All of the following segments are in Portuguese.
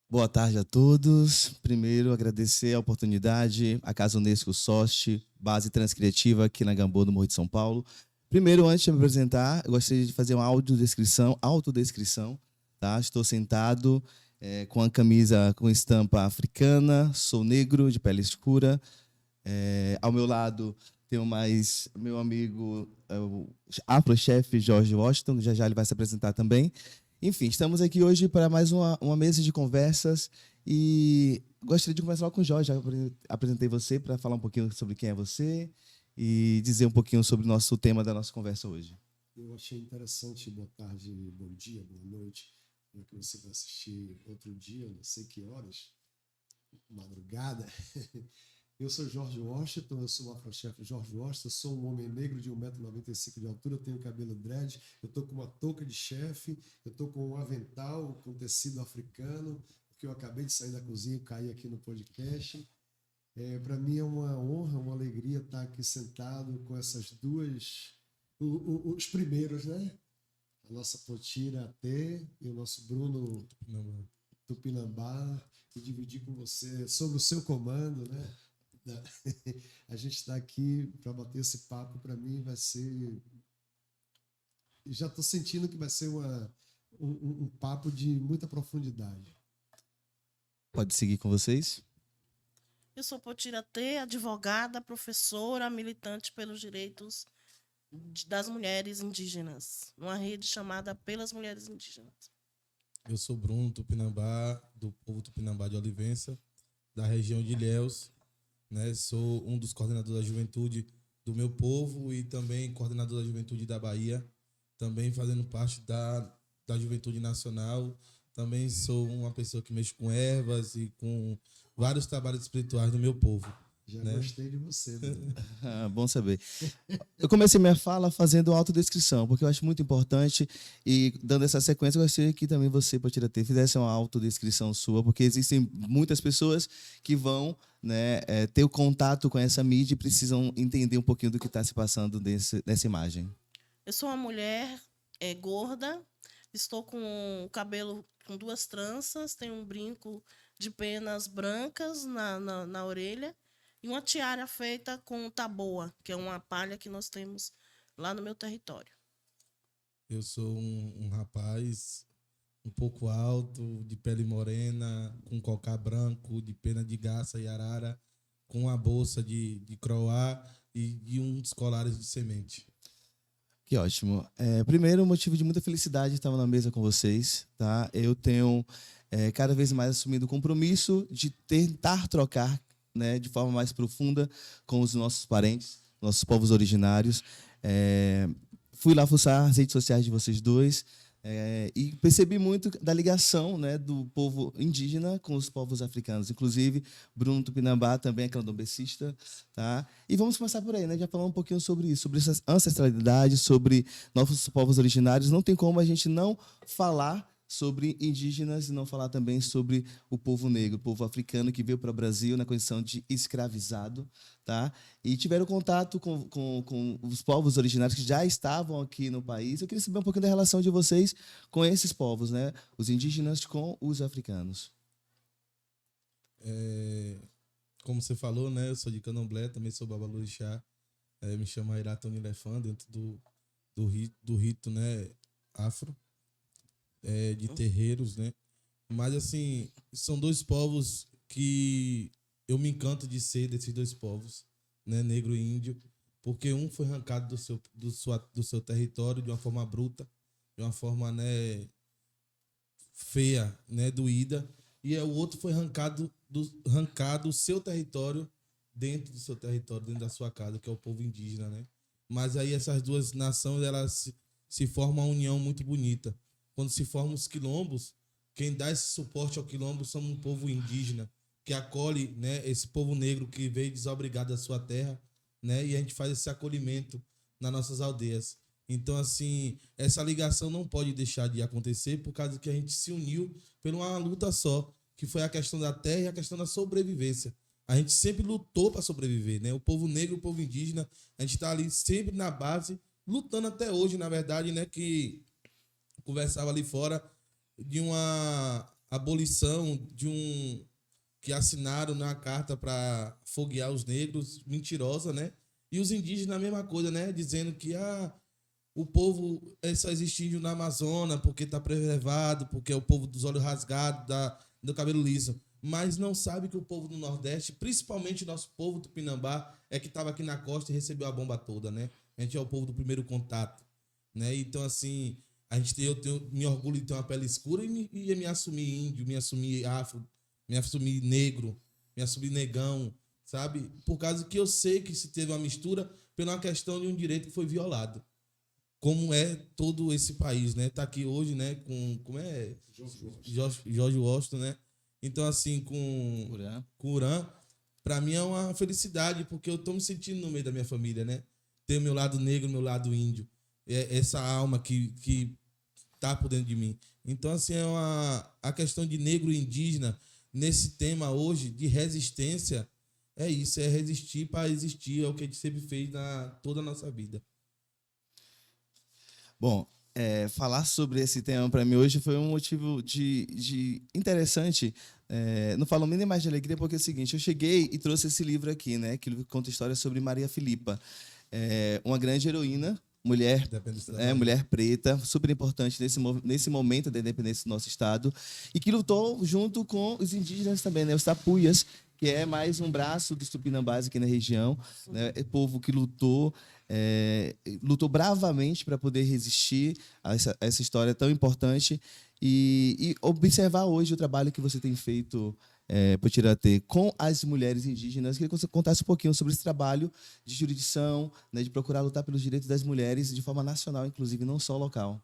Boa tarde a todos. Primeiro, agradecer a oportunidade, a Casa Unesco SOST, base transcriativa aqui na Gamboa, no Morro de São Paulo. Primeiro, antes de me apresentar, eu gostaria de fazer uma autodescrição, tá? Estou sentado com a camisa com estampa africana, sou negro, de pele escura. Ao meu lado, tenho mais meu amigo, o Afrochef Jorge Washington, já já ele vai se apresentar também. Enfim, estamos aqui hoje para mais uma mesa de conversas e gostaria de conversar com o Jorge. Já apresentei você para falar um pouquinho sobre quem é você e dizer um pouquinho sobre o nosso tema da nossa conversa hoje. Eu achei interessante, boa tarde, bom dia, boa noite, já que você vai assistir outro dia, não sei que horas, madrugada. Eu sou Jorge Washington, eu sou o Afrochef Jorge Washington, sou um homem negro de 1,95 m de altura, tenho cabelo dread, eu tô com uma touca de chefe, eu tô com um avental com tecido africano, porque eu acabei de sair da cozinha e caí aqui no podcast. Para mim é uma honra, uma alegria estar aqui sentado com essas duas, os primeiros, né? A nossa Potira T e o nosso Bruno Tupinambá, e dividir com você sobre o seu comando, né? A gente está aqui para bater esse papo. Para mim vai ser, já estou sentindo que vai ser um papo de muita profundidade. Pode seguir com vocês? Eu sou Potira T, advogada, professora, militante pelos direitos das mulheres indígenas, numa rede chamada Pelas Mulheres Indígenas. Eu sou Bruno Tupinambá, do povo Tupinambá de Olivença, da região de Ilhéus, né? Sou um dos coordenadores da juventude do meu povo e também coordenador da juventude da Bahia, também fazendo parte da juventude nacional. Também sou uma pessoa que mexe com ervas e com vários trabalhos espirituais do meu povo. Já né? gostei de você, Bruno. Bom saber. Eu comecei minha fala fazendo autodescrição, porque eu acho muito importante, e dando essa sequência, eu gostaria que também você, Potira T, fizesse uma autodescrição sua, porque existem muitas pessoas que vão, né, ter o contato com essa mídia e precisam entender um pouquinho do que está se passando nessa imagem. Eu sou uma mulher gorda, estou com o cabelo com 2 tranças, tenho um brinco de penas brancas na orelha e uma tiara feita com taboa, que é uma palha que nós temos lá no meu território. Eu sou um rapaz um pouco alto, de pele morena, com cocá branco, de pena de garça e arara, com uma bolsa de croá e uns colares de semente. Que ótimo. Primeiro, um motivo de muita felicidade estar na mesa com vocês, tá? Eu tenho cada vez mais assumido o compromisso de tentar trocar, né, de forma mais profunda com os nossos parentes, nossos povos originários. Fui lá fuçar as redes sociais de vocês dois e percebi muito da ligação, né, do povo indígena com os povos africanos. Inclusive, Bruno Tupinambá também é candombecista. Tá? E vamos começar por aí, né? Já falar um pouquinho sobre isso, sobre essa ancestralidade, sobre nossos povos originários. Não tem como a gente não falar sobre indígenas e não falar também sobre o povo negro, o povo africano que veio para o Brasil na condição de escravizado, tá? E tiveram contato com os povos originários que já estavam aqui no país. Eu queria saber um pouquinho da relação de vocês com esses povos, né? Os indígenas com os africanos. Como você falou, né? Eu sou de Candomblé, também sou babalorixá. Me chamo Airatoni Lefan, dentro do rito, né, afro. De terreiros, né? Mas, assim, são dois povos que eu me encanto de ser desses dois povos, né? Negro e índio, porque um foi arrancado do seu território de uma forma bruta, de uma forma, né, feia, né, doída, e o outro foi arrancado do seu território, dentro do seu território, dentro da sua casa, que é o povo indígena, né? Mas aí essas duas nações, elas se formam uma união muito bonita. Quando se formam os quilombos, quem dá esse suporte ao quilombo são um povo indígena, que acolhe, né, esse povo negro que veio desobrigado da sua terra, né, e a gente faz esse acolhimento nas nossas aldeias. Então, assim, essa ligação não pode deixar de acontecer por causa que a gente se uniu por uma luta só, que foi a questão da terra e a questão da sobrevivência. A gente sempre lutou para sobreviver, né? O povo negro, o povo indígena, a gente está ali sempre na base, lutando até hoje, na verdade, né? Que conversava ali fora de abolição que assinaram na carta para foguear os negros, mentirosa, né? E os indígenas a mesma coisa, né? Dizendo que o povo só existe índio na Amazônia porque está preservado, porque é o povo dos olhos rasgados, do cabelo liso. Mas não sabe que o povo do Nordeste, principalmente o nosso povo tupinambá, é que estava aqui na costa e recebeu a bomba toda, né? A gente é o povo do primeiro contato, né? Então, assim, me orgulho de ter uma pele escura e me assumir índio, me assumir afro, me assumir negro, me assumir negão, sabe? Por causa que eu sei que se teve uma mistura pela questão de um direito que foi violado. Como é todo esse país, né? Tá aqui hoje, né? Como é? George Washington, né? Então, assim, com o Uran, pra mim é uma felicidade, porque eu tô me sentindo no meio da minha família, né? Ter o meu lado negro, meu lado índio. Essa alma que tá por dentro de mim. Então, assim, a questão de negro e indígena nesse tema hoje de resistência é isso, é resistir para existir, é o que a gente sempre fez toda a nossa vida. Bom, falar sobre esse tema para mim hoje foi um motivo de interessante. Não falo nem mais de alegria, porque é o seguinte, eu cheguei e trouxe esse livro aqui, né, que conta história sobre Maria Filipa, uma grande heroína, mulher preta, super importante nesse momento da independência do nosso estado, e que lutou junto com os indígenas também, né, os tapuias, que é mais um braço dos tupinambás aqui na região, né, é povo que lutou bravamente para poder resistir a essa história tão importante e observar hoje o trabalho que você tem feito, Potiratê, com as mulheres indígenas. Queria que você contasse um pouquinho sobre esse trabalho de jurisdição, né, de procurar lutar pelos direitos das mulheres de forma nacional, inclusive, não só local.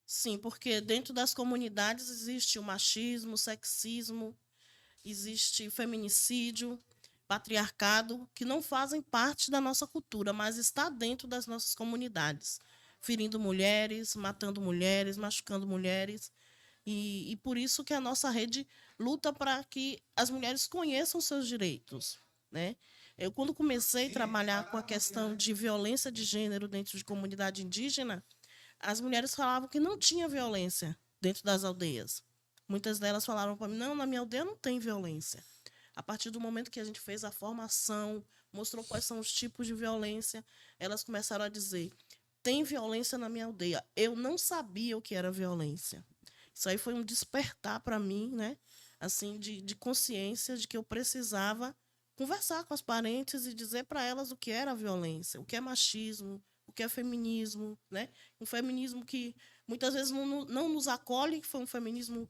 Sim, porque dentro das comunidades existe o machismo, o sexismo, existe feminicídio, patriarcado, que não fazem parte da nossa cultura, mas está dentro das nossas comunidades, ferindo mulheres, matando mulheres, machucando mulheres. E por isso que a nossa rede luta para que as mulheres conheçam seus direitos, né? Eu, quando comecei a trabalhar com a questão de violência de gênero dentro de comunidade indígena, as mulheres falavam que não tinha violência dentro das aldeias. Muitas delas falaram para mim, não, na minha aldeia não tem violência. A partir do momento que a gente fez a formação, mostrou quais são os tipos de violência, elas começaram a dizer, tem violência na minha aldeia. Eu não sabia o que era violência. Isso aí foi um despertar para mim, né? Assim, de consciência de que eu precisava conversar com as parentes e dizer para elas o que era a violência, o que é machismo, o que é feminismo, né? Um feminismo que muitas vezes não nos acolhe, que foi um feminismo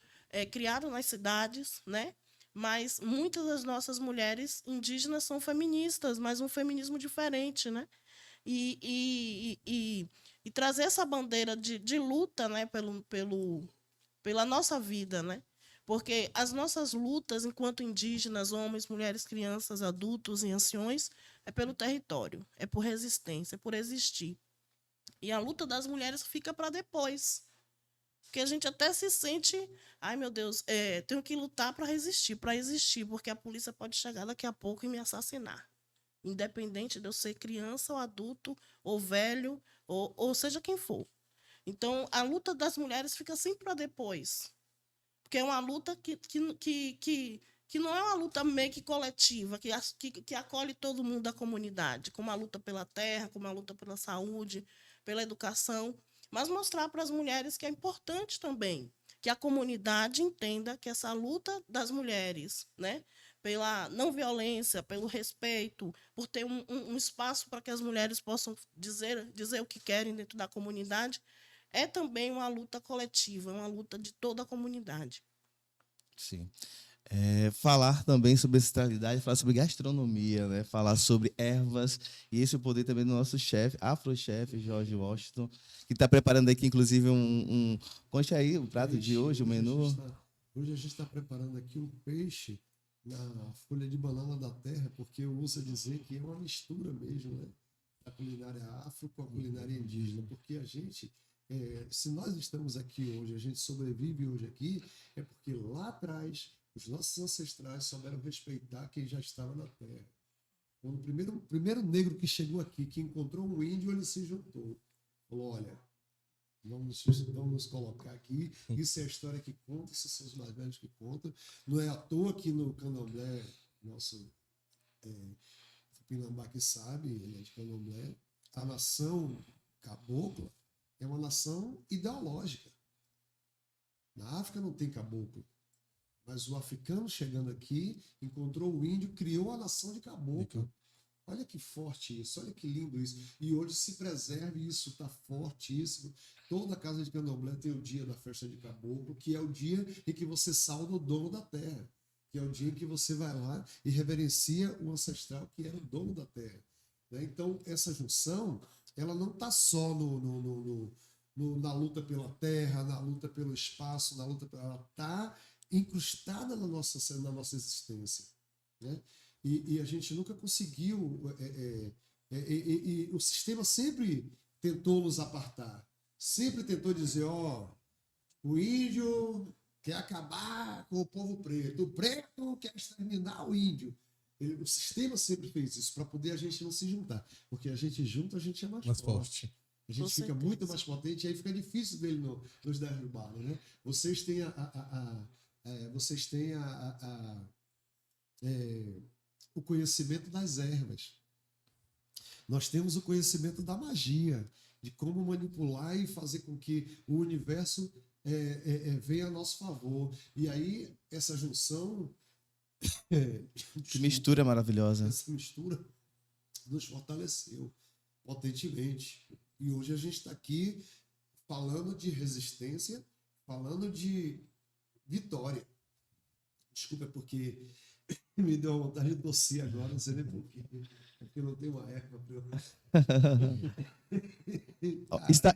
criado nas cidades, né? Mas muitas das nossas mulheres indígenas são feministas, mas um feminismo diferente, né? E trazer essa bandeira de luta, né? Pela nossa vida, né? Porque as nossas lutas enquanto indígenas, homens, mulheres, crianças, adultos e anciões, é pelo território, é por resistência, é por existir. E a luta das mulheres fica para depois. Porque a gente até se sente, ai meu Deus, tenho que lutar para existir, porque a polícia pode chegar daqui a pouco e me assassinar. Independente de eu ser criança ou adulto, ou velho, ou seja quem for. Então, a luta das mulheres fica sempre para depois. Porque é uma luta que não é uma luta meio que coletiva, que acolhe todo mundo da comunidade, como a luta pela terra, como a luta pela saúde, pela educação, mas mostrar para as mulheres que é importante também que a comunidade entenda que essa luta das mulheres, né, pela não violência, pelo respeito, por ter um espaço para que as mulheres possam dizer o que querem dentro da comunidade, é também uma luta coletiva, uma luta de toda a comunidade. Sim. Falar também sobre ancestralidade, falar sobre gastronomia, né? Falar sobre ervas, e esse é o poder também do nosso chefe, afro-chefe, George Washington, que está preparando aqui, inclusive, conte aí o prato de hoje, o menu. Hoje a gente está preparando aqui um peixe na folha de banana da terra, porque eu ouço dizer que é uma mistura mesmo, né? A culinária afro com a culinária indígena, porque a gente, se nós estamos aqui hoje, a gente sobrevive hoje aqui, é porque lá atrás os nossos ancestrais souberam respeitar quem já estava na terra. Quando o primeiro negro que chegou aqui, que encontrou um índio, ele se juntou. Falou, olha, Vamos nos colocar aqui. Isso é a história que conta, esses são os mais velhos que contam. Não é à toa que no Candomblé, nosso Tupinambá que sabe, ele é de Candomblé, a nação cabocla é uma nação ideológica. Na África não tem caboclo. Mas o africano chegando aqui, encontrou o índio, criou a nação de caboclo. Olha que forte isso, olha que lindo isso. E hoje se preserva e isso está fortíssimo. Toda casa de candomblé tem o dia da festa de caboclo, que é o dia em que você sauda o dono da terra. Que é o dia em que você vai lá e reverencia o ancestral que era o dono da terra. Né? Então, essa junção, ela não está só na luta pela terra, na luta pelo espaço, ela está incrustada na nossa existência. Né? E a gente nunca conseguiu. E o sistema sempre tentou nos apartar. Sempre tentou dizer: ó, o índio quer acabar com o povo preto, o preto quer exterminar o índio. O sistema sempre fez isso para poder a gente não se juntar. Porque a gente junta, a gente é mais forte. A gente fica muito mais potente e aí fica difícil dele nos derrubar. Né? Vocês têm o conhecimento das ervas. Nós temos o conhecimento da magia, de como manipular e fazer com que o universo venha a nosso favor. E aí, essa junção... Que mistura maravilhosa. Essa mistura nos fortaleceu potentemente. E hoje a gente está aqui falando de resistência, falando de vitória. Desculpa, é porque me deu uma vontade de tossir agora, não sei nem por quê. É porque não tem uma erva para eu...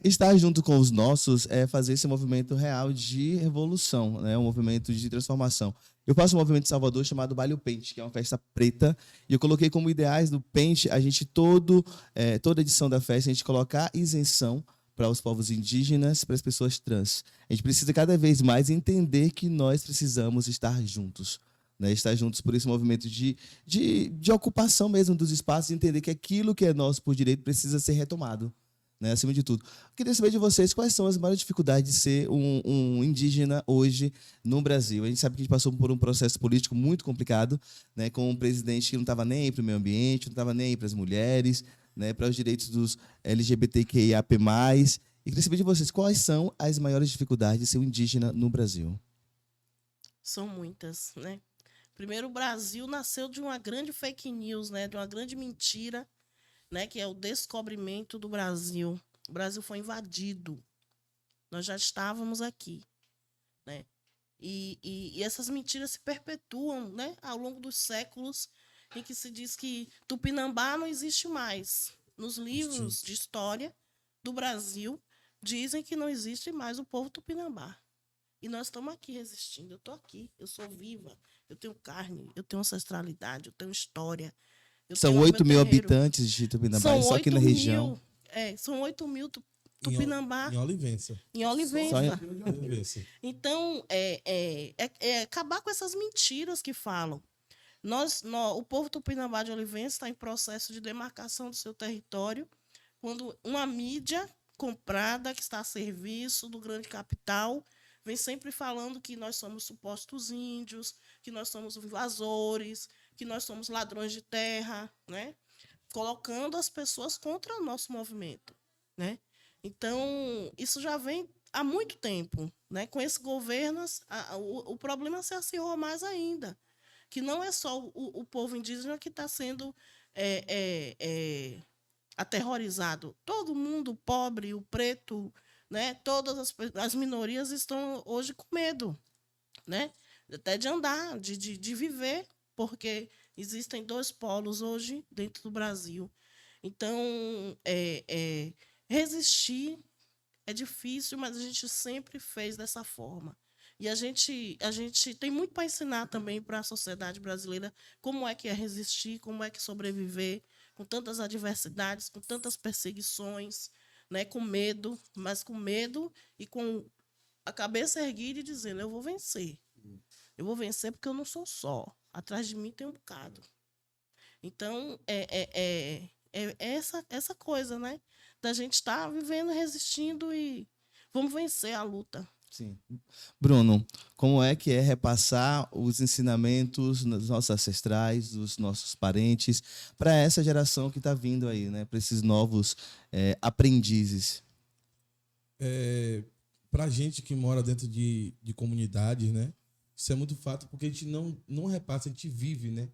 Estar junto com os nossos é fazer esse movimento real de revolução, né? Um movimento de transformação. Eu faço um movimento em Salvador chamado Baile Pente, que é uma festa preta, e eu coloquei como ideais do Pente a gente toda edição da festa a gente colocar isenção para os povos indígenas, para as pessoas trans. A gente precisa cada vez mais entender que nós precisamos estar juntos. Né, estar juntos por esse movimento de ocupação mesmo dos espaços e entender que aquilo que é nosso por direito precisa ser retomado, né, acima de tudo. Eu queria saber de vocês quais são as maiores dificuldades de ser um indígena hoje no Brasil. A gente sabe que a gente passou por um processo político muito complicado, né, com um presidente que não estava nem aí para o meio ambiente, não estava nem aí para as mulheres, né, para os direitos dos LGBTQIAP+. E queria saber de vocês quais são as maiores dificuldades de ser um indígena no Brasil. São muitas, né? Primeiro, o Brasil nasceu de uma grande fake news, né? De uma grande mentira, né? Que é o descobrimento do Brasil. O Brasil foi invadido. Nós já estávamos aqui, né? E essas mentiras se perpetuam, né? Ao longo dos séculos, em que se diz que Tupinambá não existe mais. Nos livros de história do Brasil, dizem que não existe mais o povo Tupinambá. E nós estamos aqui resistindo. Eu estou aqui, eu sou viva, eu tenho carne, eu tenho ancestralidade, eu tenho história. São 8 mil habitantes de Tupinambá, só aqui na região. São 8 mil Tupinambá. Em Olivença. Em Olivença. Então, acabar com essas mentiras que falam. O povo Tupinambá de Olivença está em processo de demarcação do seu território, quando uma mídia comprada, que está a serviço do grande capital, vem sempre falando que nós somos supostos índios, que nós somos invasores, que nós somos ladrões de terra, né? Colocando as pessoas contra o nosso movimento, né? Então, isso já vem há muito tempo, né? Com esse governo, o problema se acirrou mais ainda, que não é só o povo indígena que está sendo aterrorizado. Todo mundo, o pobre, o preto, né? Todas as minorias estão hoje com medo, né? Até de andar, de viver, porque existem 2 polos hoje dentro do Brasil. Então, resistir é difícil, mas a gente sempre fez dessa forma. E a gente tem muito para ensinar também para a sociedade brasileira como é que é resistir, como é que sobreviver com tantas adversidades, com tantas perseguições, né, com medo, mas com medo e com a cabeça erguida e dizendo: eu vou vencer. Eu vou vencer porque eu não sou só. Atrás de mim tem um bocado. Então, essa coisa, né? Da gente estar vivendo, resistindo e vamos vencer a luta. Sim. Bruno, como é que é repassar os ensinamentos dos nossos ancestrais, dos nossos parentes, para essa geração que está vindo aí, né? Para esses novos aprendizes? Pra gente que mora dentro de comunidades, né? Isso é muito fato porque a gente não repassa, a gente vive, né?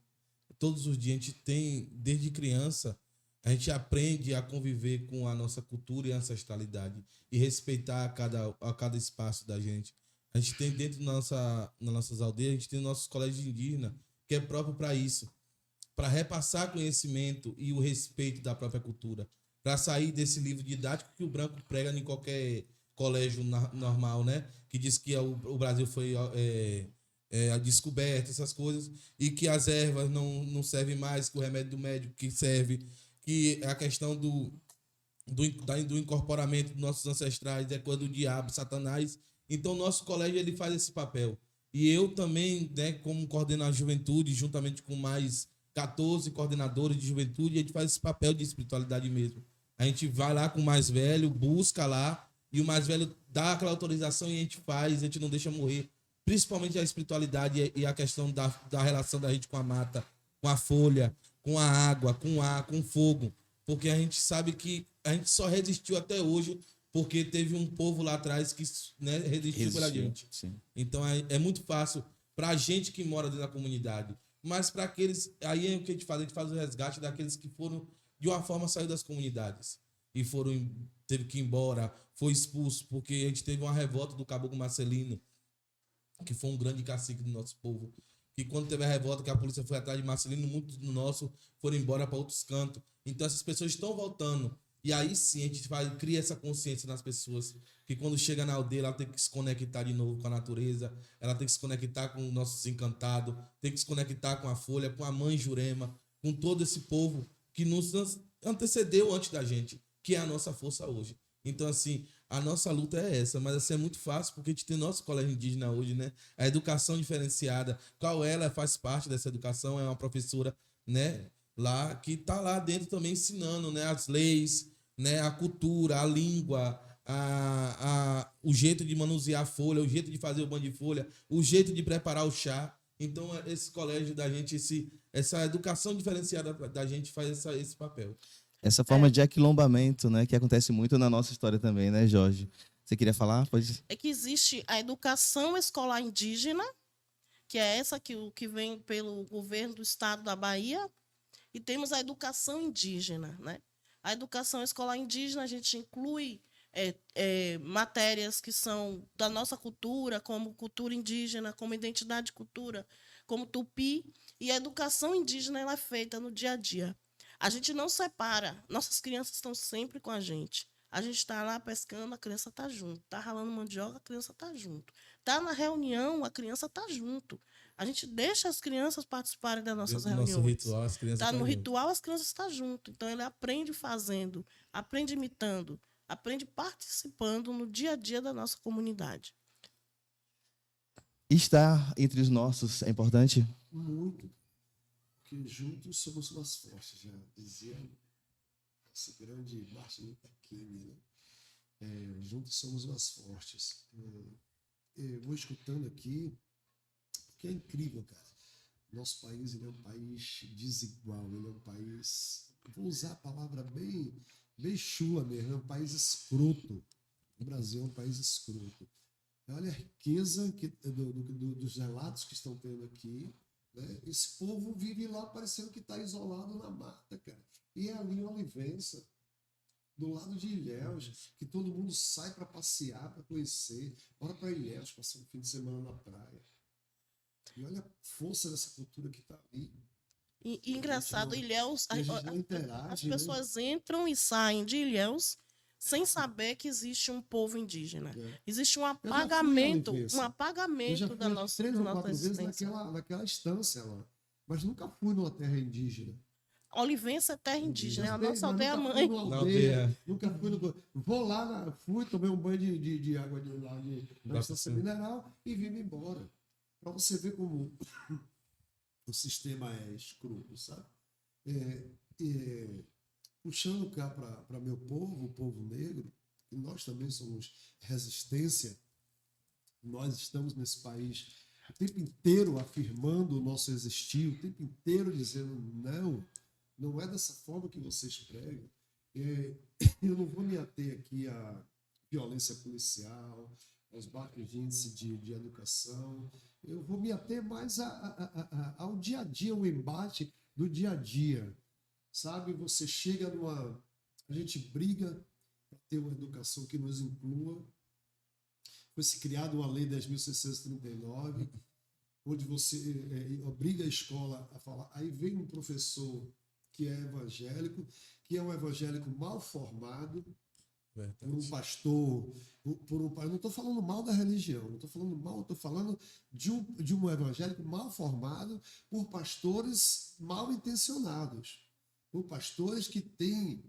Todos os dias a gente tem, desde criança, a gente aprende a conviver com a nossa cultura e ancestralidade e respeitar a cada espaço da gente. A gente tem dentro nas nossas aldeias, a gente tem nossos colégios indígenas, que é próprio para isso, para repassar conhecimento e o respeito da própria cultura, para sair desse livro didático que o branco prega em qualquer colégio normal, né? Que diz que o Brasil foi a descoberta, essas coisas, e que as ervas não servem mais, que o remédio do médico que serve, que a questão do incorporamento dos nossos ancestrais é coisa do diabo, Satanás. Então, o nosso colégio ele faz esse papel. E eu também, né, como coordenador de juventude, juntamente com mais 14 coordenadores de juventude, a gente faz esse papel de espiritualidade mesmo. A gente vai lá com o mais velho, busca lá, e o mais velho dá aquela autorização e a gente faz, a gente não deixa morrer. Principalmente a espiritualidade e a questão da relação da gente com a mata, com a folha, com a água, com o ar, com o fogo. Porque a gente sabe que a gente só resistiu até hoje porque teve um povo lá atrás que, né, resistiu pela gente. Sim. Então é muito fácil para a gente que mora dentro da comunidade. Mas para aqueles. Aí é o que a gente faz o resgate daqueles que foram, de uma forma, sair das comunidades. E teve que ir embora, foi expulso, porque a gente teve uma revolta do Caboclo Marcelino, que foi um grande cacique do nosso povo. Que quando teve a revolta, que a polícia foi atrás de Marcelino, muitos do nosso foram embora para outros cantos. Então essas pessoas estão voltando. E aí sim a gente cria essa consciência nas pessoas, que quando chega na aldeia, ela tem que se conectar de novo com a natureza, ela tem que se conectar com os nossos encantados, tem que se conectar com a folha, com a mãe Jurema, com todo esse povo que nos antecedeu antes da gente, que é a nossa força hoje. Então, assim, a nossa luta é essa, mas assim, é muito fácil porque a gente tem nosso colégio indígena hoje, né? A educação diferenciada, qual ela faz parte dessa educação, é uma professora, né? Lá, que está lá dentro também ensinando, né? As leis, né? A cultura, a língua, o jeito de manusear a folha, o jeito de fazer o banho de folha, o jeito de preparar o chá. Então, esse colégio da gente, essa educação diferenciada da gente faz esse papel. Essa forma de aquilombamento, né, que acontece muito na nossa história também, né, Jorge? Você queria falar? Pode. É que existe a educação escolar indígena, que é essa que vem pelo governo do estado da Bahia, e temos a educação indígena, né? A educação escolar indígena, a gente inclui matérias que são da nossa cultura, como cultura indígena, como identidade de cultura, como tupi, e a educação indígena ela é feita no dia a dia. A gente não separa, nossas crianças estão sempre com a gente. A gente está lá pescando, a criança está junto. Está ralando mandioca, a criança está junto. Está na reunião, a criança está junto. A gente deixa as crianças participarem das nossas reuniões. Nosso ritual, as crianças Tá no ritual, as crianças estão junto. Então, ele aprende fazendo, aprende imitando, aprende participando no dia a dia da nossa comunidade. Estar entre os nossos é importante? Muito. Porque juntos somos mais fortes, já dizia esse grande Martin Luther King, né? Juntos somos mais fortes. Eu vou escutando aqui, porque é incrível, cara. Nosso país ele é um país desigual, ele é um país, vou usar a palavra bem chula mesmo, é um país escroto. O Brasil é um país escroto. Olha a riqueza dos relatos que estão tendo aqui. Né? Esse povo vive lá parecendo que está isolado na mata, cara. E é ali em Olivença, do lado de Ilhéus, que todo mundo sai para passear, para conhecer. Bora para Ilhéus, passar um fim de semana na praia. E olha a força dessa cultura que está ali. E engraçado, Ilhéus, as né? pessoas entram e saem de Ilhéus sem saber que existe um povo indígena. Existe um apagamento da nossa existência. Naquela estância lá. Mas nunca fui numa terra indígena. Olivença é terra indígena, é a nossa aldeia-mãe. Nunca fui vou lá, tomei um banho de água na estância mineral e vim embora. Para você ver como o sistema é escroto, sabe? Puxando cá para meu povo, o povo negro, que nós também somos resistência, nós estamos nesse país o tempo inteiro afirmando o nosso existir, o tempo inteiro dizendo não é dessa forma que vocês pregam. Eu não vou me ater aqui à violência policial, aos baixos índices de educação. Eu vou me ater mais ao dia a dia, ao embate do dia a dia. Sabe, você chega numa... A gente briga para ter uma educação que nos inclua. Foi-se criada uma lei 10.639, onde você obriga a escola a falar. Aí vem um professor que é evangélico, que é um evangélico mal formado, por um pastor, eu não estou falando mal da religião, não estou falando mal, estou falando de um evangélico mal formado por pastores mal intencionados, por pastores que têm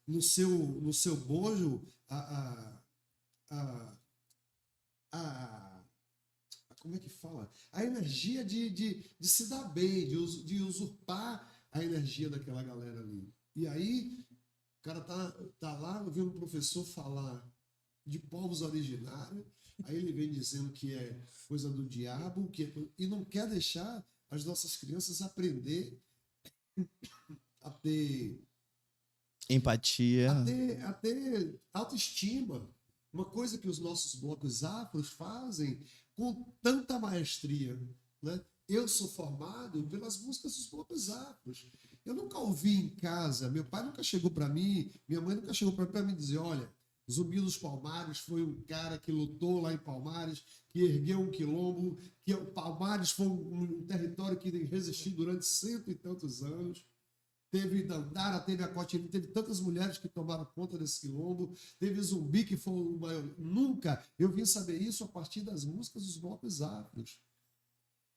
no seu bojo como é que fala? A energia de se dar bem, de usurpar a energia daquela galera ali. E aí o cara tá lá vendo o professor falar de povos originários, aí ele vem dizendo que é coisa do diabo, e não quer deixar as nossas crianças aprender a ter Empatia. a ter autoestima. Uma coisa que os nossos blocos afros fazem com tanta maestria, né? Eu sou formado pelas músicas dos blocos afros. Eu nunca ouvi em casa, meu pai nunca chegou para mim, minha mãe nunca chegou para mim dizer, olha, Zumbi dos Palmares foi um cara que lutou lá em Palmares, que ergueu um quilombo, que Palmares foi um território que resistiu durante 100 e tantos anos. Teve Dandara, teve a Cotilina, teve tantas mulheres que tomaram conta desse quilombo, teve Zumbi, que foi o maior. Nunca eu vim saber isso a partir das músicas dos blocos afros.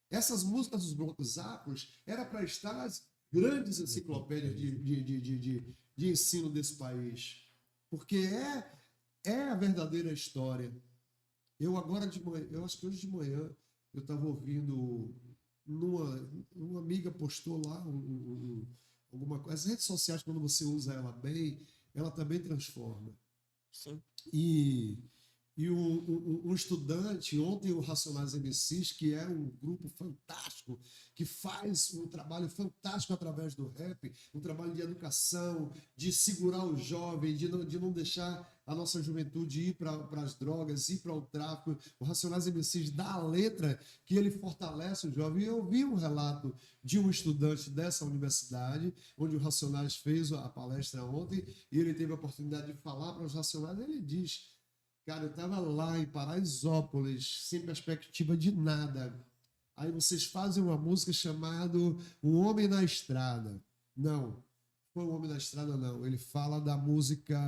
Essas músicas dos blocos afros era para estar nas grandes enciclopédias de ensino desse país. Porque é a verdadeira história. Eu agora de manhã, eu acho que hoje de manhã, eu estava ouvindo, uma amiga postou lá alguma coisa. As redes sociais, quando você usa ela bem, ela também transforma. Sim. E um estudante, ontem o Racionais MCs, que é um grupo fantástico, que faz um trabalho fantástico através do rap, um trabalho de educação, de segurar o jovem, de não deixar a nossa juventude ir para as drogas, ir para o tráfico. O Racionais MCs dá a letra que ele fortalece o jovem. Eu vi um relato de um estudante dessa universidade, onde o Racionais fez a palestra ontem, e ele teve a oportunidade de falar para os Racionais, ele diz... Cara, eu estava lá em Paraisópolis, sem perspectiva de nada. Aí vocês fazem uma música chamada O Homem na Estrada. Não, foi O Homem na Estrada, não. Ele fala da música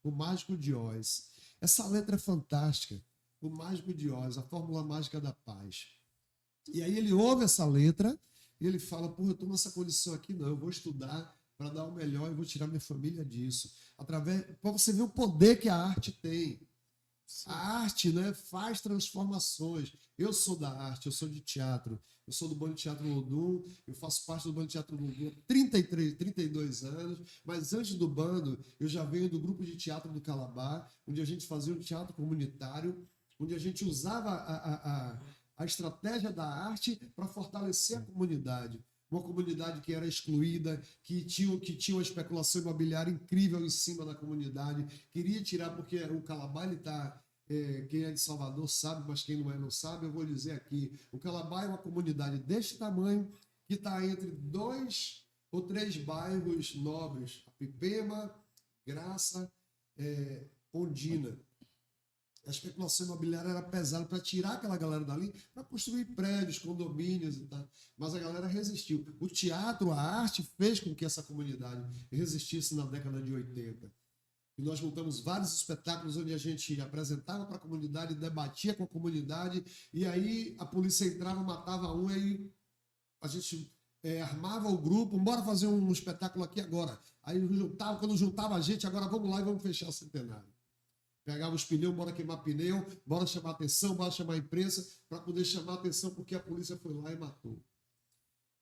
O Mágico de Oz. Essa letra é fantástica. O Mágico de Oz, a fórmula mágica da paz. E aí ele ouve essa letra e ele fala, pô, eu estou nessa condição aqui, não, eu vou estudar para dar o melhor e vou tirar minha família disso. Para você ver o poder que a arte tem. Sim. A arte, né, faz transformações. Eu sou da arte, eu sou de teatro. Eu sou do Bando de Teatro Lodum, eu faço parte do Bando de Teatro Lodum há 32 anos, mas antes do bando, eu já venho do grupo de teatro do Calabar, onde a gente fazia um teatro comunitário, onde a gente usava a estratégia da arte para fortalecer a comunidade. Uma comunidade que era excluída, que tinha uma especulação imobiliária incrível em cima da comunidade, queria tirar, porque o Calabar, ele está... quem é de Salvador sabe, mas quem não sabe, eu vou dizer aqui. O Calabar é uma comunidade deste tamanho, que está entre 2 ou 3 bairros nobres, a Pipema, Graça, Ondina. A especulação imobiliária era pesada para tirar aquela galera dali, para construir prédios, condomínios e tal. Mas a galera resistiu. O teatro, a arte, fez com que essa comunidade resistisse na década de 80. E nós montamos vários espetáculos onde a gente apresentava para a comunidade, debatia com a comunidade, e aí a polícia entrava, matava um, e aí a gente armava o grupo, bora fazer um espetáculo aqui agora. Aí quando juntava a gente, agora vamos lá e vamos fechar o centenário. Pegava os pneus, bora queimar pneu, bora chamar atenção, bora chamar a imprensa, para poder chamar atenção, porque a polícia foi lá e matou.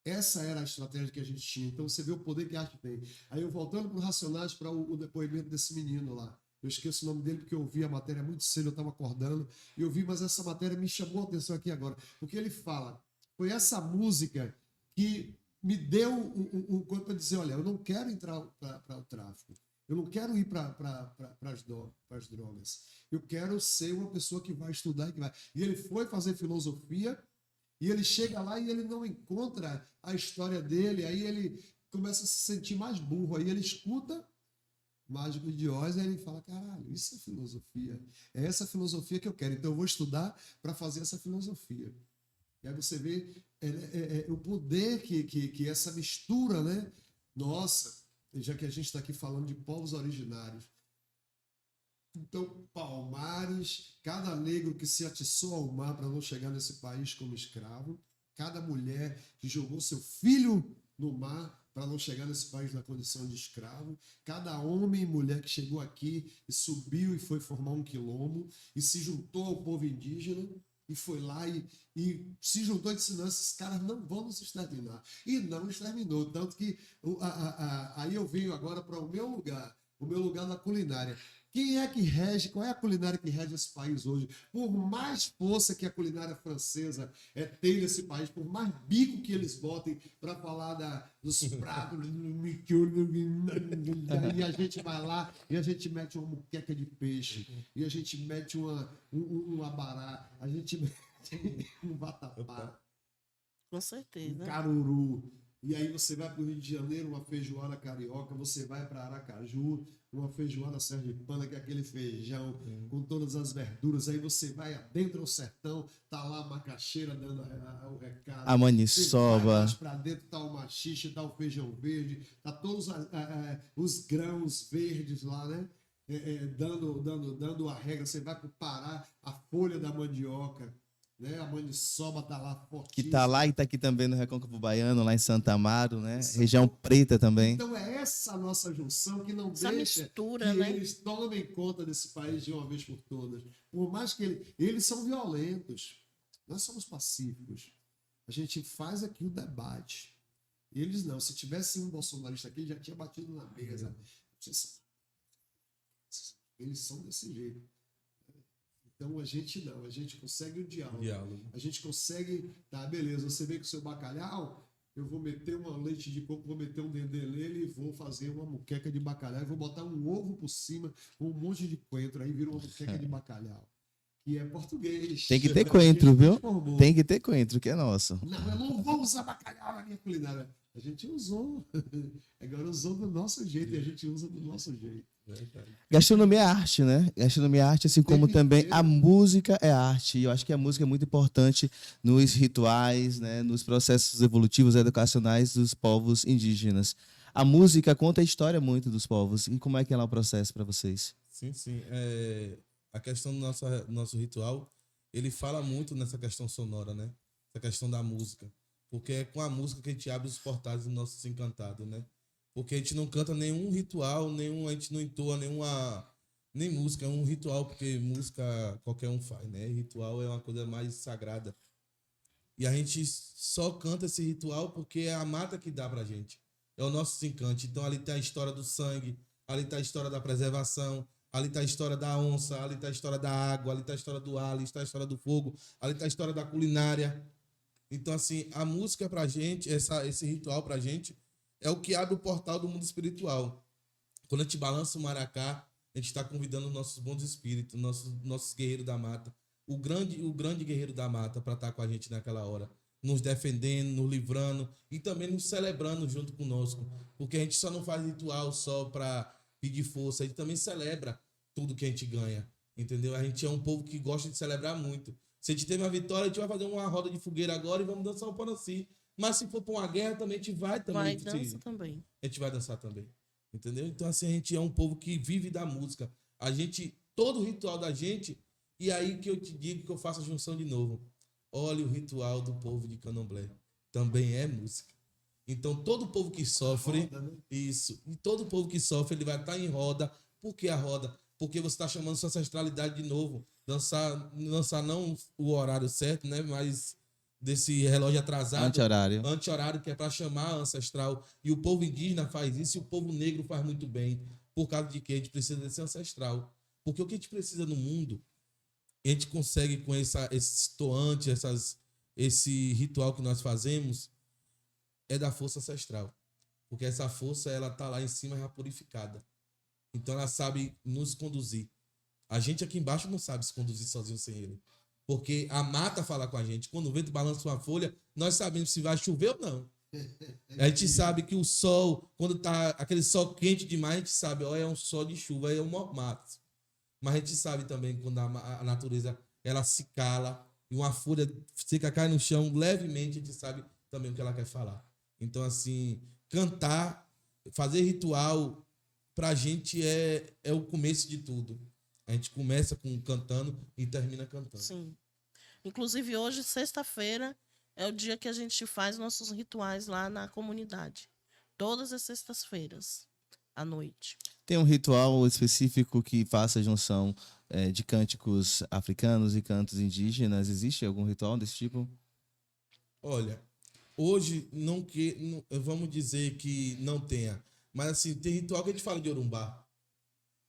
Essa era a estratégia que a gente tinha. Então você vê o poder que a arte tem. Aí eu voltando para o Racionais, para o depoimento desse menino lá. Eu esqueço o nome dele porque eu vi a matéria muito cedo, eu estava acordando. E eu vi, mas essa matéria me chamou a atenção aqui agora. Porque ele fala, foi essa música que me deu o corpo para dizer, olha, eu não quero entrar para o tráfico. Eu não quero ir para as drogas. Eu quero ser uma pessoa que vai estudar e que vai. E ele foi fazer filosofia. E ele chega lá e ele não encontra a história dele, aí ele começa a se sentir mais burro, aí ele escuta Mágico de Oz e ele fala, caralho, isso é filosofia, é essa filosofia que eu quero, então eu vou estudar para fazer essa filosofia. E aí você vê o poder que essa mistura, né? Nossa, já que a gente está aqui falando de povos originários, então, Palmares, cada negro que se atiçou ao mar para não chegar nesse país como escravo, cada mulher que jogou seu filho no mar para não chegar nesse país na condição de escravo, cada homem e mulher que chegou aqui e subiu e foi formar um quilombo e se juntou ao povo indígena e foi lá e se juntou e disse, não, esses caras não vão nos exterminar. E não exterminou, tanto que aí eu venho agora para o meu lugar na culinária. Quem é que rege, qual é a culinária que rege esse país hoje? Por mais força que a culinária francesa tem nesse país, por mais bico que eles botem para falar dos pratos, e a gente vai lá e a gente mete uma muqueca de peixe, e a gente mete um abará, a gente mete um vatapá, Com certeza. um caruru. E aí você vai para o Rio de Janeiro, uma feijoada carioca, você vai para Aracaju, uma feijoada sergipana, que é aquele feijão com todas as verduras. Aí você vai adentro ao sertão, tá lá a macaxeira dando o recado. A maniçoba. Mais para dentro tá o maxixe, tá o feijão verde, tá todos os grãos verdes lá, né? Dando a regra. Você vai para o Pará, a folha da mandioca. Né? A maniçoba tá lá fortíssima. Que tá lá e tá aqui também no Recôncavo Baiano, lá em Santa Amaro, né? Isso. Região preta também. Então é essa nossa junção que não Essa deixa mistura, que né? eles tomem conta desse país de uma vez por todas. Por mais que eles são violentos, nós somos pacíficos. A gente faz aqui o debate. Eles não. Se tivesse um bolsonarista aqui, ele já tinha batido na mesa. Eles são desse jeito. Então a gente não, a gente consegue o diálogo. A gente consegue, tá, beleza, você vem com o seu bacalhau, eu vou meter uma leite de coco, vou meter um dendê nele e vou fazer uma muqueca de bacalhau, e vou botar um ovo por cima com um monte de coentro, aí vira uma muqueca de bacalhau. Que é português. Tem que ter coentro, viu? Tem que ter coentro, que é nosso. Não, eu não vou usar bacalhau na minha culinária. A gente usou. Agora usou do nosso jeito e a gente usa do nosso jeito. Gastronomia é arte, né? Gastronomia é arte, assim como também a música é arte. E eu acho que a música é muito importante nos rituais, né? Nos processos evolutivos e educacionais dos povos indígenas. A música conta a história muito dos povos. E como é que é lá o processo para vocês? Sim, sim. A questão do nosso ritual, ele fala muito nessa questão sonora, né? Essa questão da música. Porque é com a música que a gente abre os portais dos nossos encantados, né? Porque a gente não canta nenhum ritual, a gente não entoa nem música, é um ritual, porque música qualquer um faz, né? Ritual é uma coisa mais sagrada. E a gente só canta esse ritual porque é a mata que dá pra gente. É o nosso desencante. Então ali tá a história do sangue, ali tá a história da preservação, ali tá a história da onça, ali tá a história da água, ali tá a história do ar, ali tá a história do fogo, ali tá a história da culinária. Então, assim, a música pra gente, esse ritual pra gente, é o que abre o portal do mundo espiritual. Quando a gente balança o maracá, a gente está convidando os nossos bons espíritos, nossos guerreiros da mata, o grande guerreiro da mata para estar com a gente naquela hora, nos defendendo, nos livrando e também nos celebrando junto conosco. Porque a gente só não faz ritual só para pedir força, a gente também celebra tudo que a gente ganha, entendeu? A gente é um povo que gosta de celebrar muito. Se a gente teve uma vitória, a gente vai fazer uma roda de fogueira agora e vamos dançar um Panassi. Mas se for para uma guerra, também a gente vai também. Também. A gente vai dançar também. Entendeu? Então, assim, a gente é um povo que vive da música. Todo o ritual da gente, e aí que eu te digo que eu faço a junção de novo. Olha o ritual do povo de Candomblé. Também é música. Então, todo povo que sofre, roda, né? isso. E todo povo que sofre, ele vai estar em roda. Por que a roda? Porque você está chamando sua ancestralidade de novo. Dançar não o horário certo, né? Mas desse relógio atrasado, Anti-horário. anti-horário, que é para chamar ancestral. E o povo indígena faz isso e o povo negro faz muito bem. Por causa de que a gente precisa desse ancestral. Porque o que a gente precisa no mundo, a gente consegue com esse toante, esse ritual que nós fazemos, é da força ancestral. Porque essa força, ela tá lá em cima já purificada. Então ela sabe nos conduzir. A gente aqui embaixo não sabe se conduzir sozinho sem ele. Porque a mata fala com a gente. Quando o vento balança uma folha, nós sabemos se vai chover ou não. A gente sabe que o sol, quando tá aquele sol quente demais, a gente sabe, ó, é um sol de chuva, é um mormaço. Mas a gente sabe também quando a natureza ela se cala e uma folha seca cai no chão levemente, a gente sabe também o que ela quer falar. Então, assim, cantar, fazer ritual, pra gente é o começo de tudo. A gente começa cantando e termina cantando. Sim. Inclusive, hoje, sexta-feira, é o dia que a gente faz nossos rituais lá na comunidade. Todas as sextas-feiras, à noite. Tem um ritual específico que faça a junção de cânticos africanos e cantos indígenas? Existe algum ritual desse tipo? Olha, hoje vamos dizer que não tenha, mas assim, tem ritual que a gente fala de Yorubá,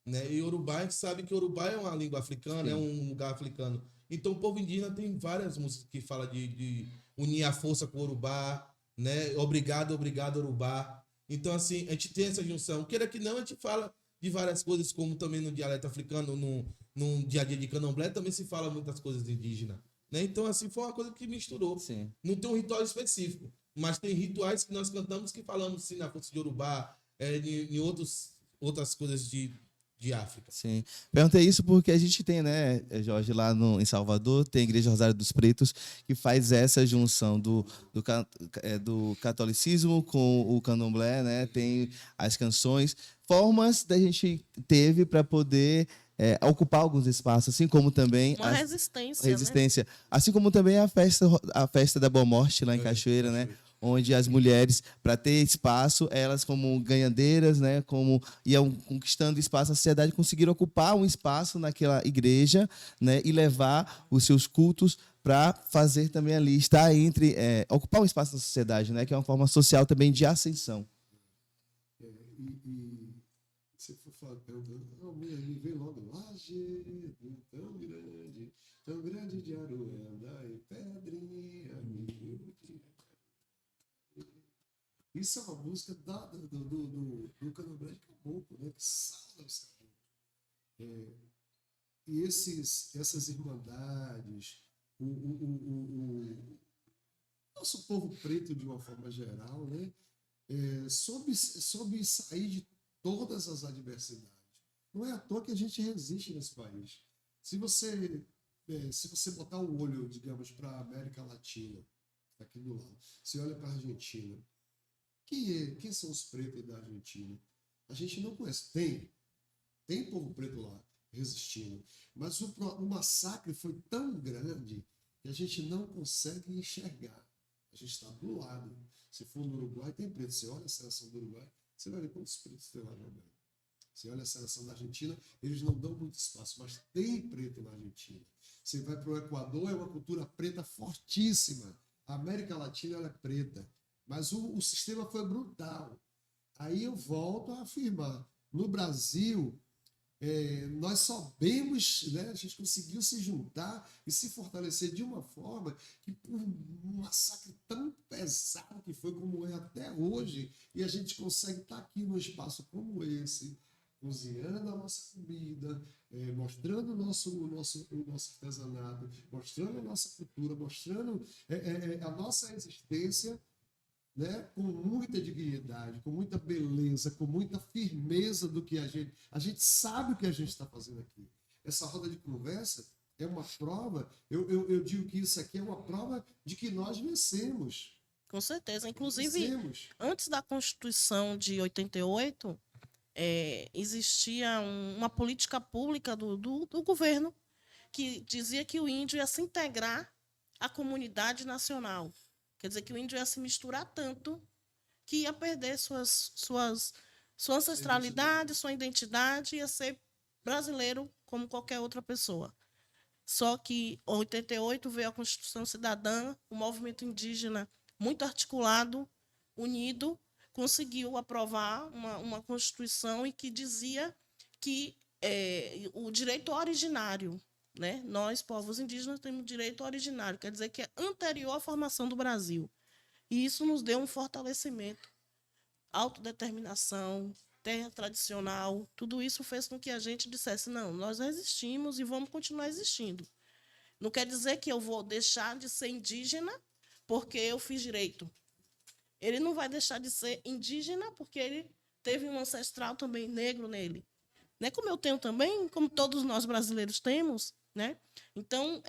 né? E Yorubá, a gente sabe que Yorubá é uma língua africana, Sim. é um lugar africano. Então o povo indígena tem várias músicas que falam de unir a força com o Yorubá, né? Obrigado, obrigado, Yorubá. Então assim, a gente tem essa junção. Queira que não, a gente fala de várias coisas, como também no dialeto africano, no dia a dia de candomblé, também se fala muitas coisas indígenas. Né? Então, assim, foi uma coisa que misturou. Sim. Não tem um ritual específico, mas tem rituais que nós cantamos que falamos, sim, na força de Yorubá, em outras coisas de África. Sim. Perguntei isso porque a gente tem, né, Jorge, lá em Salvador, tem a Igreja Rosário dos Pretos, que faz essa junção do catolicismo com o candomblé, né? Tem as canções, formas da gente teve para poder ocupar alguns espaços, assim como também Uma resistência, né? assim como também a festa da Boa Morte lá em Cachoeira, né? Onde as mulheres, para ter espaço, elas como ganhadeiras, né, como iam conquistando espaço na sociedade, conseguiram ocupar um espaço naquela igreja, né, e levar os seus cultos para fazer também ali, estar ocupar um espaço na sociedade, né, que é uma forma social também de ascensão. E você for falar, perguntando, me vem logo, Lajedo, tão grande de Aruanda e Pedrinha, isso é uma música do candomblé de Caboclo, né? Que salva esse e essas irmandades, o nosso povo preto de uma forma geral, né? Soube sair de todas as adversidades. Não é à toa que a gente resiste nesse país. Se você botar o olho, digamos, para a América Latina, aqui do lado, você olha para a Argentina, quem são os pretos da Argentina? A gente não conhece. Tem povo preto lá resistindo. Mas o massacre foi tão grande que a gente não consegue enxergar. A gente está do lado. Se for no Uruguai, tem preto. Você olha a seleção do Uruguai, você vai ver quantos pretos tem lá no Uruguai. Você olha a seleção da Argentina, eles não dão muito espaço, mas tem preto na Argentina. Você vai para o Equador, é uma cultura preta fortíssima. A América Latina ela é preta. Mas o sistema foi brutal. Aí eu volto a afirmar. No Brasil, nós soubemos, né, a gente conseguiu se juntar e se fortalecer de uma forma que, por um massacre tão pesado que foi como é até hoje, e a gente consegue estar aqui num espaço como esse, cozinhando a nossa comida, mostrando o nosso artesanato, mostrando a nossa cultura, mostrando a nossa existência, né, com muita dignidade, com muita beleza, com muita firmeza do que a gente sabe o que a gente está fazendo aqui. Essa roda de conversa é uma prova, eu digo que isso aqui é uma prova de que nós vencemos. Com certeza. Inclusive, antes da Constituição de 88, existia uma política pública do governo que dizia que o índio ia se integrar à comunidade nacional. Quer dizer que o índio ia se misturar tanto que ia perder sua ancestralidade, sua identidade, ia ser brasileiro como qualquer outra pessoa. Só que em 88 veio a Constituição Cidadã, o movimento indígena muito articulado, unido, conseguiu aprovar uma Constituição e que dizia que o direito originário, né? Nós, povos indígenas, temos direito originário, quer dizer que é anterior à formação do Brasil. E isso nos deu um fortalecimento, autodeterminação, terra tradicional, tudo isso fez com que a gente dissesse, não, nós existimos e vamos continuar existindo. Não quer dizer que eu vou deixar de ser indígena porque eu fiz direito. Ele não vai deixar de ser indígena porque ele teve um ancestral também negro nele. Né? Como eu tenho também, como todos nós brasileiros temos, né? Então,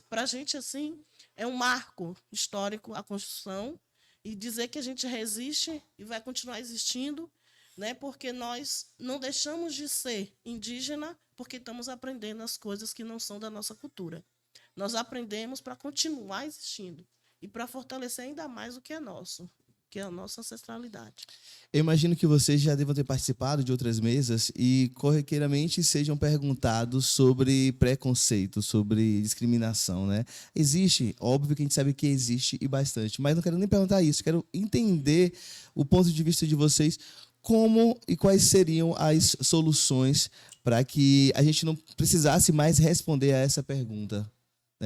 para a gente, assim, é um marco histórico a Constituição e dizer que a gente resiste e vai continuar existindo, né? Porque nós não deixamos de ser indígena porque estamos aprendendo as coisas que não são da nossa cultura. Nós aprendemos para continuar existindo e para fortalecer ainda mais o que é nosso, que é a nossa ancestralidade. Eu imagino que vocês já devam ter participado de outras mesas e corriqueiramente sejam perguntados sobre preconceito, sobre discriminação, né? Existe, óbvio que a gente sabe que existe e bastante, mas não quero nem perguntar isso, quero entender o ponto de vista de vocês, como e quais seriam as soluções para que a gente não precisasse mais responder a essa pergunta.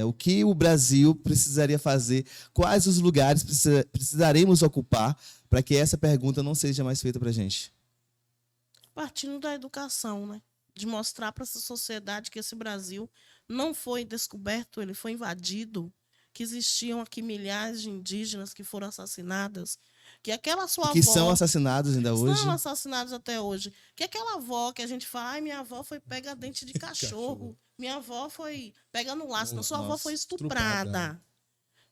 O que o Brasil precisaria fazer, quais os lugares precisaremos ocupar para que essa pergunta não seja mais feita para a gente? Partindo da educação, né? De mostrar para essa sociedade que esse Brasil não foi descoberto, ele foi invadido, que existiam aqui milhares de indígenas que foram assassinadas, que aquela sua que avó... são assassinados ainda hoje. São assassinados até hoje. Que aquela avó que a gente fala, ai, minha avó foi pega dente de cachorro, minha avó foi pega no laço, não, sua avó foi estuprada.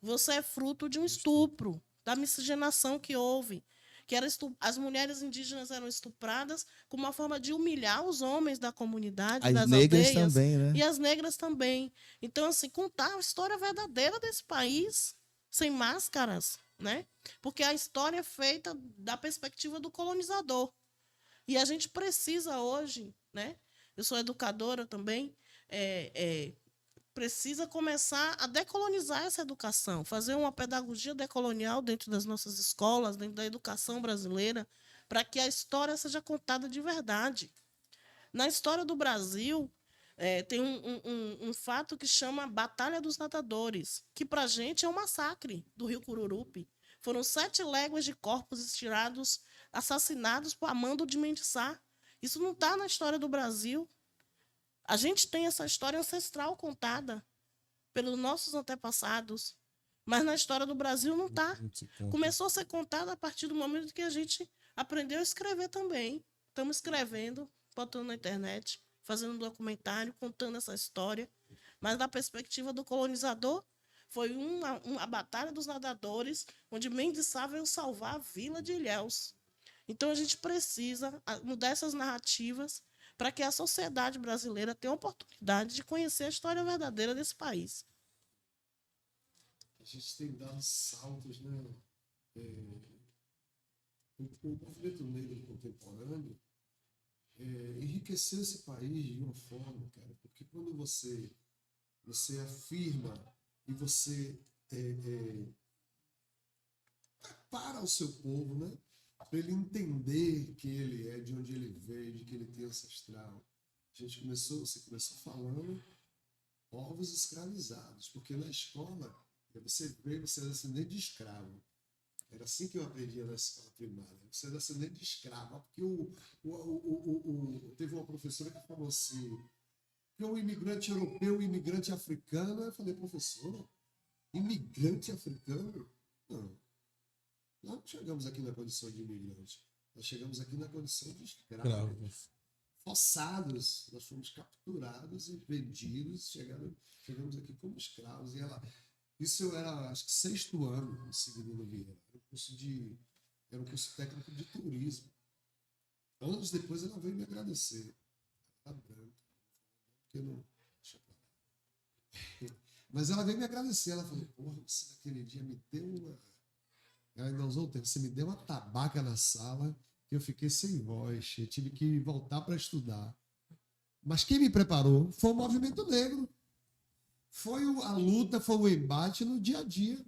Você é fruto de um estupro, da miscigenação que houve. Que era as mulheres indígenas eram estupradas como uma forma de humilhar os homens da comunidade, das negras aldeias, também, né? E as negras também. Então, assim, contar a história verdadeira desse país, sem máscaras, né? Porque a história é feita da perspectiva do colonizador. E a gente precisa hoje, né? Eu sou educadora também, precisa começar a decolonizar essa educação, fazer uma pedagogia decolonial dentro das nossas escolas, dentro da educação brasileira, para que a história seja contada de verdade. Na história do Brasil, tem um fato que chama Batalha dos Nadadores, que para a gente é um massacre do Rio Cururupi. Foram 7 léguas de corpos estirados, assassinados por Amando de Mendes Sá. Isso não está na história do Brasil. A gente tem essa história ancestral contada pelos nossos antepassados, mas na história do Brasil não está. Começou a ser contada a partir do momento que a gente aprendeu a escrever também. Estamos escrevendo, botando na internet, fazendo um documentário, contando essa história. Mas da perspectiva do colonizador, foi uma batalha dos nadadores, onde Mendes Sá veio salvar a vila de Ilhéus. Então a gente precisa mudar essas narrativas para que a sociedade brasileira tenha a oportunidade de conhecer a história verdadeira desse país. A gente tem dado saltos, né? O movimento negro contemporâneo enriqueceu esse país de uma forma, cara, porque quando você afirma e você para o seu povo, né? Para ele entender quem ele é, de onde ele veio, de que ele tem ancestral. Você começou falando povos escravizados, porque na escola você era descendente de escravo. Era assim que eu aprendia na escola primária. Você era descendente de escravo. Porque teve uma professora que falou assim, que o imigrante europeu, o imigrante africano. Eu falei, professora, imigrante africano? Não. Nós não chegamos aqui na condição de imigrante. Nós chegamos aqui na condição de escravos. Forçados. Nós fomos capturados e vendidos. Chegamos aqui como escravos. Isso eu era, acho que, 6º ano em Severino Vieira. Era um curso técnico de turismo. Anos depois ela veio me agradecer. Ela tá branca. Porque não... Mas ela veio me agradecer. Ela falou, porra, você naquele dia me deu uma... Ela ainda usou o tempo. Você me deu uma tabaca na sala que eu fiquei sem voz. Eu tive que voltar para estudar. Mas quem me preparou foi o movimento negro. foi a luta, foi o embate no dia a dia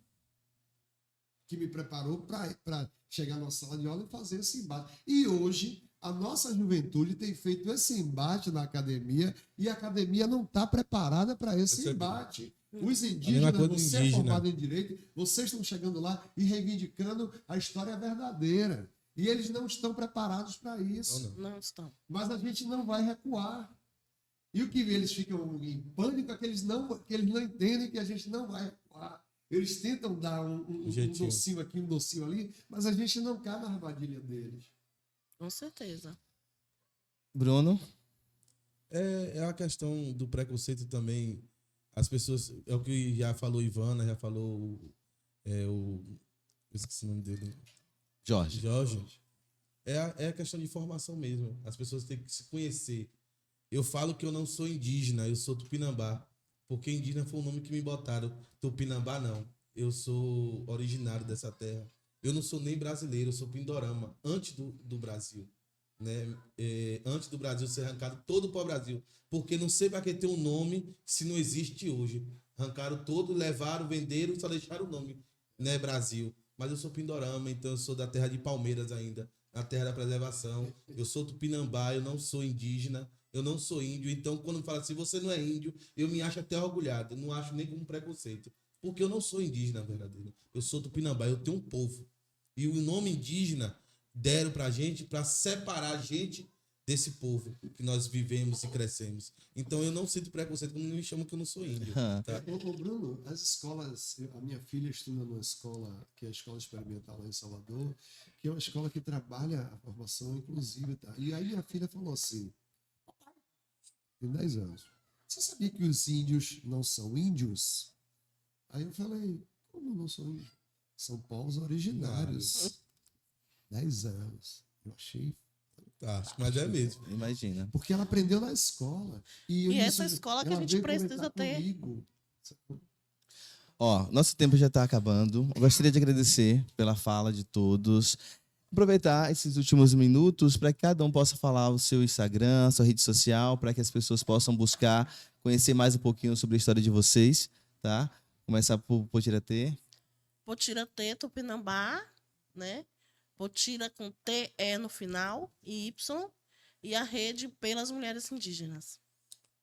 que me preparou para chegar na sala de aula e fazer esse embate. E hoje, a nossa juventude tem feito esse embate na academia e a academia não está preparada para esse embate. Os indígenas, você é formado em direito, vocês estão chegando lá e reivindicando a história verdadeira. E eles não estão preparados para isso. Não estão. Mas a gente não vai recuar. E o que eles ficam em pânico é que eles não entendem que a gente não vai recuar. Eles tentam dar um docinho aqui, um docinho ali, mas a gente não cai na armadilha deles. Com certeza. Bruno? É a questão do preconceito também. As pessoas, é o que já falou Ivana, já falou eu esqueci o nome dele. Jorge. É a questão de formação mesmo. As pessoas têm que se conhecer. Eu falo que eu não sou indígena, eu sou tupinambá. Porque indígena foi o nome que me botaram. Tupinambá não. Eu sou originário dessa terra. Eu não sou nem brasileiro, eu sou pindorama. Antes do Brasil. Né? Antes do Brasil ser arrancado todo para o Brasil. Porque não sei para que ter um nome se não existe hoje. Arrancaram todo, levaram, venderam, só deixaram o nome, né, Brasil. Mas eu sou pindorama, então eu sou da terra de Palmeiras ainda, na terra da preservação. Eu sou tupinambá, eu não sou indígena, eu não sou índio. Então, quando fala assim, você não é índio, eu me acho até orgulhado. Eu não acho nem como preconceito. Porque eu não sou indígena verdadeiro. Eu sou tupinambá, eu tenho um povo. E o nome indígena deram pra gente para separar a gente desse povo que nós vivemos e crescemos. Então eu não sinto preconceito quando me chamam que eu não sou índio. Tá? Ô Bruno, as escolas, a minha filha estuda numa escola, que é a Escola Experimental lá em Salvador, que é uma escola que trabalha a formação inclusiva. Tá? E aí minha filha falou assim, tem 10 anos, você sabia que os índios não são índios? Aí eu falei, como não são índios? São povos originários. 10 anos. Eu achei fantástico, mas é mesmo. Imagina. porque ela aprendeu na escola. E essa escola que a gente precisa ter. Comigo. Ó, nosso tempo já está acabando. Eu gostaria de agradecer pela fala de todos. Aproveitar esses últimos minutos para que cada um possa falar o seu Instagram, sua rede social, para que as pessoas possam buscar conhecer mais um pouquinho sobre a história de vocês, tá? Começar por Potiratê. Potiratê, Tupinambá, né? Potira com TE no final e Y. E a rede pelas mulheres indígenas.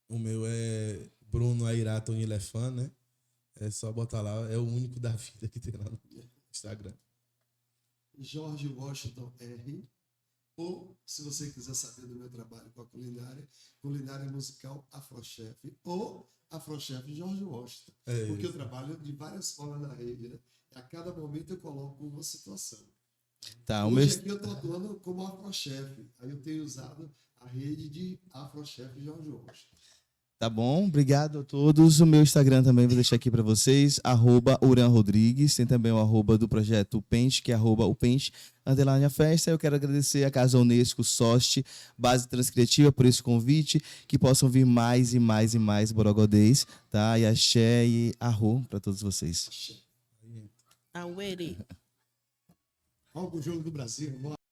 O meu é Bruno Airá Tony Lefan, né? É só botar lá, é o único da vida que tem lá no Instagram. Jorge Washington R. Ou, se você quiser saber do meu trabalho com a culinária musical Afrochef. Ou Afrochef Jorge Washington. Porque eu trabalho de várias formas na rede, né? A cada momento eu coloco uma situação. Tá, Hoje aqui eu estou atuando como Afrochef. Aí eu tenho usado a rede de Afrochef Jorge Washington. Tá bom, obrigado a todos. O meu Instagram também vou deixar aqui para vocês, @uranrodrigues. Tem também o @ do projeto Pente, que é @upente_a festa. Eu quero agradecer a Casa Unesco, SOST, Base Transcriativa por esse convite, que possam vir mais e mais e mais borogodês, tá? E axé e arro para todos vocês. A Ueri. Olha o jogo do Brasil.